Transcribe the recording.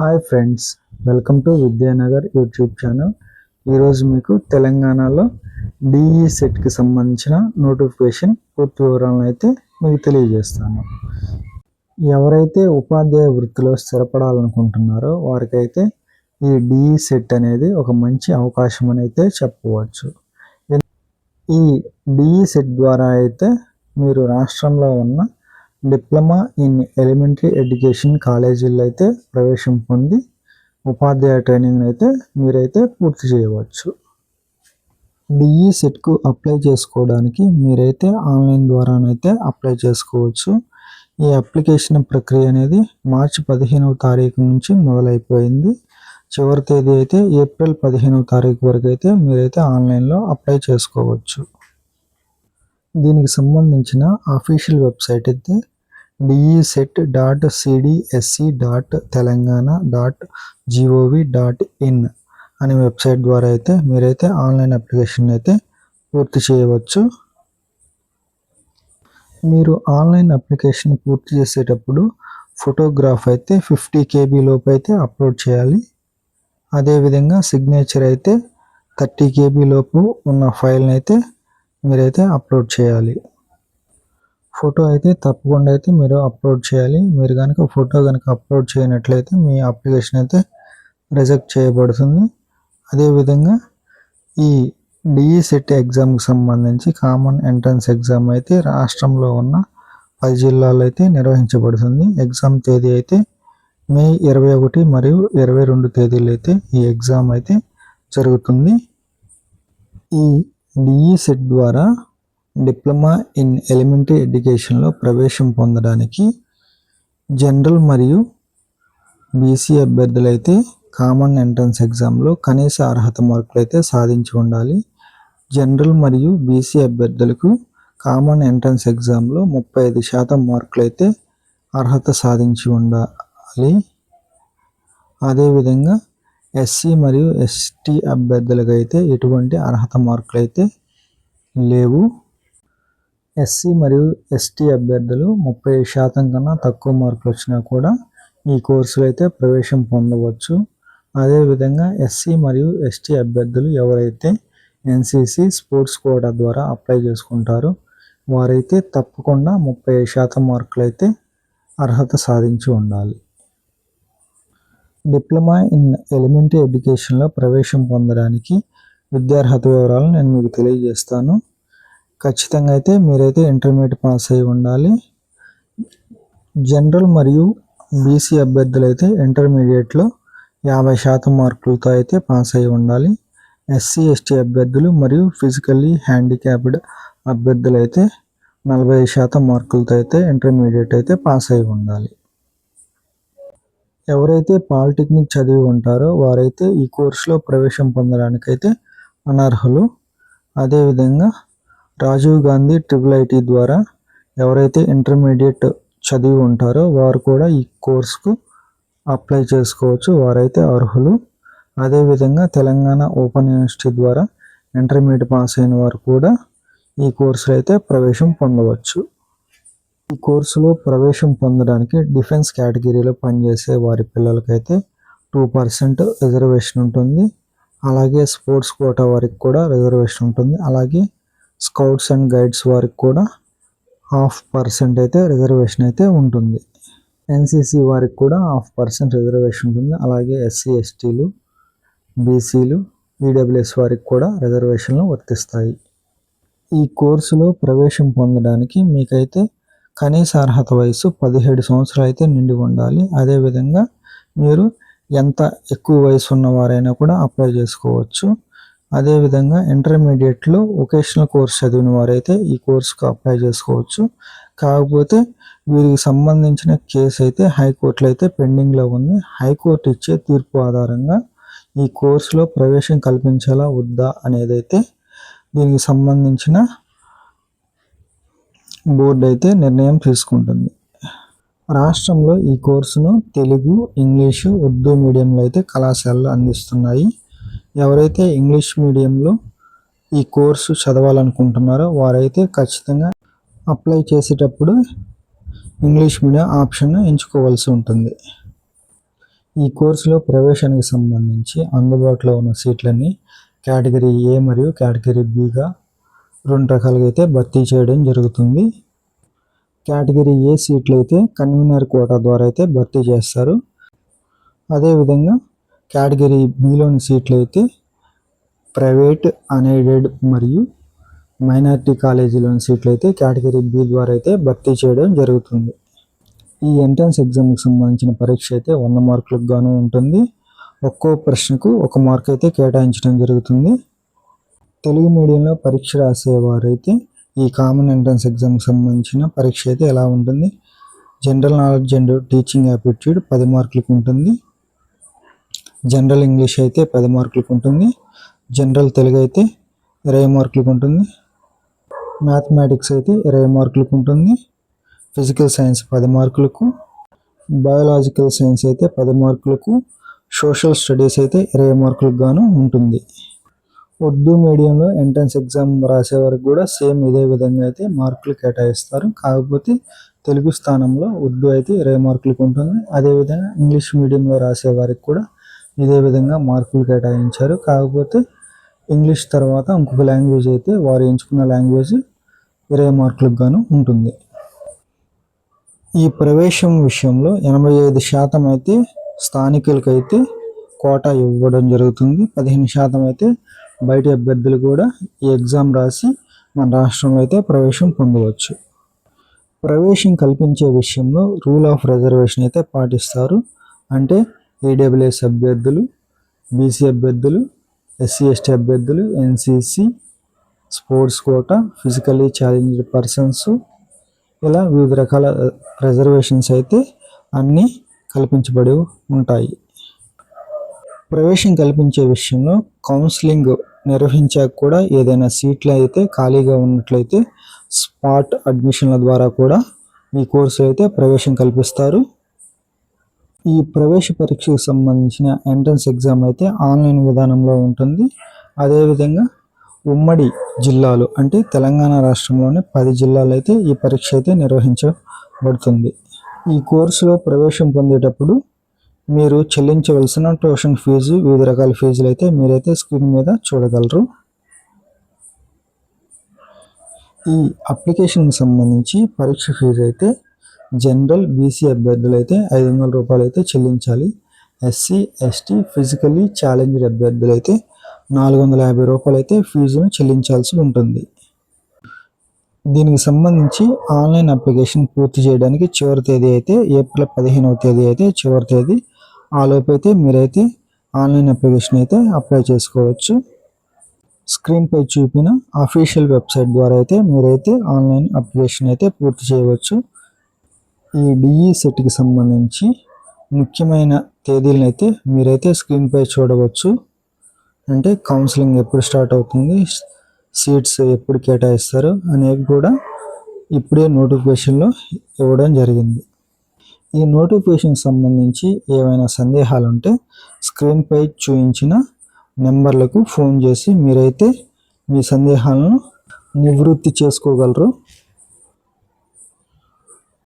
Hi friends, welcome to Vidyanagar YouTube channel. ఈరోజు మీకు తెలంగాణలో డిఈ సెట్కి సంబంధించిన నోటిఫికేషన్ పూర్తి వివరాలను అయితే మీకు తెలియజేస్తాను. ఎవరైతే ఉపాధ్యాయ వృత్తిలో స్థిరపడాలనుకుంటున్నారో వారికైతే ఈ డిఈ సెట్ అనేది ఒక మంచి అవకాశం అని అయితే చెప్పవచ్చు. ఈ డిఈ సెట్ ద్వారా అయితే మీరు రాష్ట్రంలో ఉన్న డిప్లొమా ఇన్ ఎలిమెంటరీ ఎడ్యుకేషన్ కాలేజీల్లో అయితే ప్రవేశం పొంది ఉపాధ్యాయ ట్రైనింగ్ అయితే మీరైతే పూర్తి చేయవచ్చు. డిఈ సెట్కు అప్లై చేసుకోవడానికి మీరైతే ఆన్లైన్ ద్వారానైతే అప్లై చేసుకోవచ్చు. ఈ అప్లికేషన్ ప్రక్రియ అనేది మార్చి 15వ తారీఖు నుంచి మొదలైపోయింది. చివరి తేదీ అయితే ఏప్రిల్ 15వ తారీఖు వరకు అయితే మీరైతే ఆన్లైన్లో అప్లై చేసుకోవచ్చు. దీనికి సంబంధించిన అఫీషియల్ వెబ్సైట్ అయితే deset.cdsc.telangana.gov.in అనే వెబ్సైట్ ద్వారా అయితే మీరైతే ఆన్లైన్ అప్లికేషన్ అయితే పూర్తి చేయవచ్చు. మీరు ఆన్లైన్ అప్లికేషన్ పూర్తి చేసేటప్పుడు ఫోటోగ్రాఫ్ అయితే 50 KB లోపు అయితే అప్లోడ్ చేయాలి. అదేవిధంగా సిగ్నేచర్ అయితే 30 KB లోపు ఉన్న ఫైల్ని అయితే మీరైతే అప్లోడ్ చేయాలి. ఫోటో అయితే తప్పకుండా అయితే మీరు అప్లోడ్ చేయాలి. మీరు కనుక ఫోటో అప్లోడ్ చేయనట్లయితే మీ అప్లికేషన్ అయితే రిజెక్ట్ చేయబడుతుంది. అదేవిధంగా ఈ డిఈ సెట్ ఎగ్జామ్కి సంబంధించి కామన్ ఎంట్రన్స్ ఎగ్జామ్ అయితే రాష్ట్రంలో ఉన్న 10 జిల్లాల్లో అయితే నిర్వహించబడుతుంది. ఎగ్జామ్ తేదీ అయితే మే 21 మరియు 22 తేదీలు అయితే ఈ ఎగ్జామ్ అయితే జరుగుతుంది. ఈ డిఈ సెట్ ద్వారా డిప్లొమా ఇన్ ఎలిమెంటరీ ఎడ్యుకేషన్లో ప్రవేశం పొందడానికి జనరల్ మరియు బీసీ అభ్యర్థులు అయితే కామన్ ఎంట్రన్స్ ఎగ్జామ్లో కనీస అర్హత మార్కులు అయితే సాధించి ఉండాలి. జనరల్ మరియు బీసీ అభ్యర్థులకు కామన్ ఎంట్రన్స్ ఎగ్జామ్లో 35% మార్కులు అయితే అర్హత సాధించి ఉండాలి. అదేవిధంగా ఎస్సీ మరియు ఎస్టీ అభ్యర్థులకు అయితే ఎటువంటి అర్హత మార్కులు అయితే లేవు. ఎస్సీ మరియు ఎస్టీ అభ్యర్థులు 30% కన్నా తక్కువ మార్కులు వచ్చినా కూడా ఈ కోర్సులో అయితే ప్రవేశం పొందవచ్చు. అదేవిధంగా ఎస్సీ మరియు ఎస్టీ అభ్యర్థులు ఎవరైతే ఎన్సిసి స్పోర్ట్స్ కోటా ద్వారా అప్లై చేసుకుంటారో వారైతే తప్పకుండా 30% మార్కులు అయితే అర్హత సాధించి ఉండాలి. డిప్లొమా ఇన్ ఎలిమెంటరీ ఎడ్యుకేషన్లో ప్రవేశం పొందడానికి విద్యార్హత వివరాలు నేను మీకు తెలియజేస్తాను. ఖచ్చితంగా అయితే మీరైతే ఇంటర్మీడియట్ పాస్ అయి ఉండాలి. జనరల్ మరియు బీసీ అభ్యర్థులు అయితే ఇంటర్మీడియట్లో 50% మార్కులతో అయితే పాస్ అయి ఉండాలి. ఎస్సీ ఎస్టీ అభ్యర్థులు మరియు ఫిజికల్లీ హ్యాండిక్యాప్డ్ అభ్యర్థులు అయితే 40% మార్కులతో అయితే ఇంటర్మీడియట్ అయితే పాస్ అయి ఉండాలి. ఎవరైతే పాలిటెక్నిక్ చదివి ఉంటారో వారైతే ఈ కోర్సులో ప్రవేశం పొందడానికైతే అనర్హులు. అదేవిధంగా రాజీవ్ గాంధీ IIIT ద్వారా ఎవరైతే ఇంటర్మీడియట్ చదివి ఉంటారో వారు కూడా ఈ కోర్సుకు అప్లై చేసుకోవచ్చు, వారైతే అర్హులు. అదేవిధంగా తెలంగాణ ఓపెన్ యూనివర్సిటీ ద్వారా ఇంటర్మీడియట్ పాస్ అయిన వారు కూడా ఈ కోర్సులో అయితే ప్రవేశం పొందవచ్చు. ఈ కోర్సులో ప్రవేశం పొందడానికి డిఫెన్స్ కేటగిరీలో పనిచేసే వారి పిల్లలకైతే 2% రిజర్వేషన్ ఉంటుంది. అలాగే స్పోర్ట్స్ కోటా వారికి కూడా రిజర్వేషన్ ఉంటుంది. అలాగే స్కౌట్స్ అండ్ గైడ్స్ వారికి కూడా 0.5% అయితే రిజర్వేషన్ అయితే ఉంటుంది. ఎన్సిసి వారికి కూడా 0.5% రిజర్వేషన్ ఉంటుంది. అలాగే ఎస్సీ ఎస్టీలు బీసీలు ఈడబ్ల్యూఎస్ వారికి కూడా రిజర్వేషన్లు వర్తిస్తాయి. ఈ కోర్సులో ప్రవేశం పొందడానికి మీకైతే కనీస అర్హత వయసు 17 సంవత్సరాలు అయితే నిండి ఉండాలి. అదేవిధంగా మీరు ఎంత ఎక్కువ వయసు ఉన్నవారైనా కూడా అప్లై చేసుకోవచ్చు. అదేవిధంగా ఇంటర్మీడియట్లో వొకేషనల్ కోర్స్ చదివిన వారైతే ఈ కోర్సుకు అప్లై చేసుకోవచ్చు. కాకపోతే వీరికి సంబంధించిన కేసు అయితే హైకోర్టులో అయితే పెండింగ్లో ఉంది. హైకోర్టు ఇచ్చే తీర్పు ఆధారంగా ఈ కోర్సులో ప్రవేశం కల్పించాలా వద్దా అనేది అయితే దీనికి సంబంధించిన బోర్డు అయితే నిర్ణయం తీసుకుంటుంది. రాష్ట్రంలో ఈ కోర్సును తెలుగు, ఇంగ్లీషు, ఉర్దూ మీడియంలో అయితే కళాశాలలు అందిస్తున్నాయి. ఎవరైతే ఇంగ్లీష్ మీడియంలో ఈ కోర్సు చదవాలనుకుంటున్నారో వారైతే ఖచ్చితంగా అప్లై చేసేటప్పుడు ఇంగ్లీష్ మీడియం ఆప్షన్ ఎంచుకోవాల్సి ఉంటుంది. ఈ కోర్సులో ప్రవేశానికి సంబంధించి అందుబాటులో ఉన్న సీట్లన్నీ కేటగిరీ ఏ మరియు కేటగిరీ బిగా 2 రకాలుగా అయితే భర్తీ చేయడం జరుగుతుంది. కేటగిరీ ఏ సీట్లు అయితే కన్వీనర్ కోటా ద్వారా అయితే భర్తీ చేస్తారు. అదేవిధంగా కేటగిరీ బిలోని సీట్లు అయితే ప్రైవేట్, అన్ఎయిడెడ్ మరియు మైనారిటీ కాలేజీలోని సీట్లు అయితే కేటగిరీ బి ద్వారా అయితే భర్తీ చేయడం జరుగుతుంది. ఈ ఎంట్రన్స్ ఎగ్జామ్కి సంబంధించిన పరీక్ష అయితే 100 మార్కులకు గాను ఉంటుంది. ఒక్కో ప్రశ్నకు 1 మార్క్ అయితే కేటాయించడం జరుగుతుంది. తెలుగు మీడియంలో పరీక్ష రాసేవారైతే ఈ కామన్ ఎంట్రన్స్ ఎగ్జామ్కి సంబంధించిన పరీక్ష అయితే ఎలా ఉంటుంది. General knowledge and teaching aptitude 10 మార్కులకు ఉంటుంది. జనరల్ ఇంగ్లీష్ అయితే 10 మార్కులకు ఉంటుంది. జనరల్ తెలుగు అయితే 20 మార్కులకు ఉంటుంది. మ్యాథమెటిక్స్ అయితే 20 మార్కులకు ఉంటుంది. ఫిజికల్ సైన్స్ 10 మార్కులకు, బయోలాజికల్ సైన్స్ అయితే 10 మార్కులకు, సోషల్ స్టడీస్ అయితే 20 మార్కులకు గాను ఉంటుంది. ఉర్దూ మీడియంలో ఎంట్రన్స్ ఎగ్జామ్ రాసే వరకు కూడా సేమ్ ఇదే విధంగా అయితే మార్కులు కేటాయిస్తారు. కాకపోతే తెలుగు స్థానంలో ఉర్దూ అయితే 20 మార్కులకు ఉంటుంది. అదేవిధంగా ఇంగ్లీష్ మీడియంలో రాసే వారికి కూడా ఇదే విధంగా మార్కులు కేటాయించారు. కాకపోతే ఇంగ్లీష్ తర్వాత ఇంకొక లాంగ్వేజ్ అయితే వారు ఎంచుకున్న లాంగ్వేజ్ 20 మార్కులకు గాను ఉంటుంది. ఈ ప్రవేశం విషయంలో 85% అయితే స్థానికులకైతే కోటా ఇవ్వడం జరుగుతుంది. 15% అయితే బయటి అభ్యర్థులు కూడా ఈ ఎగ్జామ్ రాసి మన రాష్ట్రంలో అయితే ప్రవేశం పొందవచ్చు. ప్రవేశం కల్పించే విషయంలో రూల్ ఆఫ్ రిజర్వేషన్ అయితే పాటిస్తారు. అంటే ఈడబ్ల్యూఎస్ అభ్యర్థులు, బీసీ అభ్యర్థులు, ఎస్సీ ఎస్టీ అభ్యర్థులు, NCC, sports quota, physically challenged persons, ఇలా వివిధ రకాల రిజర్వేషన్స్ అయితే అన్నీ కల్పించబడి ఉంటాయి. ప్రవేశం కల్పించే విషయంలో కౌన్సిలింగ్ నిర్వహించాక కూడా ఏదైనా సీట్లు అయితే ఖాళీగా ఉన్నట్లయితే స్పాట్ అడ్మిషన్ల ద్వారా కూడా ఈ కోర్సు అయితే ప్రవేశం కల్పిస్తారు. ఈ ప్రవేశ పరీక్షకు సంబంధించిన ఎంట్రన్స్ ఎగ్జామ్ అయితే ఆన్లైన్ విధానంలో ఉంటుంది. అదేవిధంగా ఉమ్మడి జిల్లాలు అంటే తెలంగాణ రాష్ట్రంలోని 10 జిల్లాలు అయితే ఈ పరీక్ష అయితే నిర్వహించబడుతుంది. ఈ కోర్సులో ప్రవేశం పొందేటప్పుడు మీరు చెల్లించవలసిన ట్యూషన్ ఫీజు, వివిధ రకాల ఫీజులు అయితే మీరైతే స్క్రీన్ మీద చూడగలరు. ఈ అప్లికేషన్కి సంబంధించి పరీక్ష ఫీజు అయితే జనరల్, బీసీ అభ్యర్థులు అయితే 500 రూపాయలు అయితే చెల్లించాలి. ఎస్సీ, ఎస్టీ, ఫిజికల్లీ ఛాలెంజ్డ్ అభ్యర్థులు అయితే 450 రూపాయలు అయితే ఫీజును చెల్లించాల్సి ఉంటుంది. దీనికి సంబంధించి ఆన్లైన్ అప్లికేషన్ పూర్తి చేయడానికి చివరి తేదీ అయితే ఏప్రిల్ 15వ తేదీ అయితే చివరి తేదీ. ఆ లోపు అయితే మీరైతే ఆన్లైన్ అప్లికేషన్ అయితే అప్లై చేసుకోవచ్చు. స్క్రీన్పై చూపిన అఫీషియల్ వెబ్సైట్ ద్వారా అయితే మీరైతే ఆన్లైన్ అప్లికేషన్ అయితే పూర్తి చేయవచ్చు. ఈ డిఈ సెట్కి సంబంధించి ముఖ్యమైన తేదీలను అయితే మీరైతే స్క్రీన్పై చూడవచ్చు. అంటే కౌన్సిలింగ్ ఎప్పుడు స్టార్ట్ అవుతుంది, సీట్స్ ఎప్పుడు కేటాయిస్తారు అనేవి కూడా ఇప్పుడే నోటిఫికేషన్లో ఇవ్వడం జరిగింది. ఈ నోటిఫికేషన్కి సంబంధించి ఏవైనా సందేహాలు ఉంటే స్క్రీన్పై చూపించిన నెంబర్లకు ఫోన్ చేసి మీరైతే మీ సందేహాలను నివృత్తి చేసుకోగలరు.